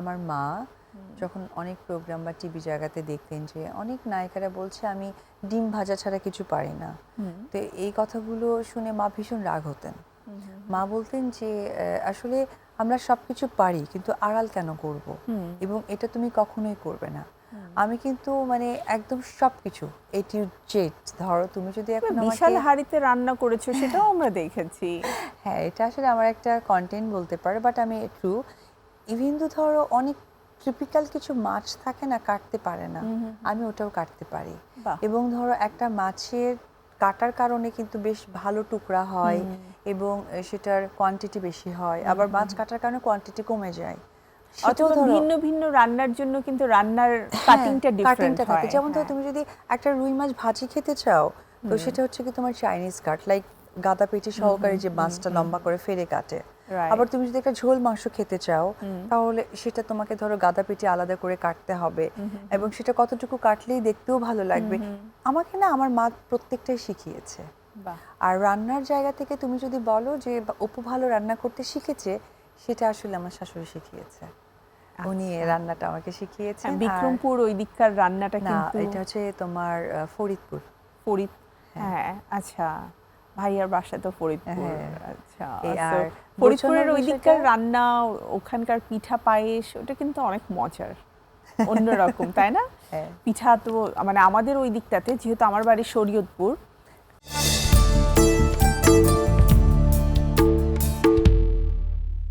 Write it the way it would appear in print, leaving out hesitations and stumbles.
আমার মা যখন অনেক প্রোগ্রাম বা টিভি জায়গাতে দেখতেন যে অনেক নায়িকারা বলছে আমি ডিম ভাজা ছাড়া কিছু পারি না, তো এই কথাগুলো শুনে মা ভীষণ রাগ হতেন। মা বলতেন যে আসলে আমরা সবকিছু পারি কিন্তু আড়াল কেন করব, এবং এটা তুমি কখনোই করবে না। আমি কিন্তু মানে একদম সবকিছু এ টু জেড, ধরো তুমি যদি এখন বিশাল হাঁড়িতে রান্না করেছো সেটাও আমরা দেখেছি। হ্যাঁ, এটা আসলে আমার একটা কন্টেন্ট বলতে পারে, বাট আমি ট্রু ইভেন তো ধরো অনেক টিপিক্যাল কিছু মাছ থাকে না, কাটতে পারে না, আমি ওটাও কাটতে পারি। এবং ধরো একটা মাছের কাটার কারণে কিন্তু বেশ ভালো টুকরা হয় এবং সেটার কোয়ান্টিটি বেশি হয়, আবার মাছ কাটার কারণে কোয়ান্টিটি কমে যায়। অথবা ভিন্ন ভিন্ন রান্নার জন্য কিন্তু রান্নার কাটিংটা ডিফারেন্ট হয়। যেমন ধরো তুমি যদি একটা রুই মাছ ভাজি খেতে চাও, তো সেটা হচ্ছে কি তোমার চাইনিজ কাট, লাইক গাদা পেটি সহকারে যে মাছটা লম্বা করে ফেরে কাটে। আবার তুমি যদি একটা ঝোল মাংস খেতে চাও, তাহলে সেটা তোমাকে ধরো গাদা পেটি আলাদা করে কাটতে হবে, এবং সেটা কতটুকু কাটলেই দেখতেও ভালো লাগবে। আমাকে না আমার মা প্রত্যেকটাই শিখিয়েছে। আর রান্নার জায়গা থেকে তুমি যদি বলো যে অপু ভালো রান্না করতে শিখেছে, সেটা আসলে আমার শাশুড়ি শিখিয়েছে। উনি রান্নাটা আমাকে শিখিয়েছেন। বিক্রমপুর ওই দিককার রান্নাটা কিন্তু এটা হচ্ছে তোমার ফরিদপুর। হ্যাঁ, আচ্ছা, ভাইয়ার বাসা তো ফরিদপুর। আচ্ছা, আর ফরিদপুরের ওই দিককার রান্না, ওখানকার পিঠা পায়েস, ওটা কিন্তু অনেক মজার, অন্যরকম, তাই না? পিঠা তো মানে আমাদের ওই দিকটাতে, যেহেতু আমার বাড়ি শরীয়তপুর,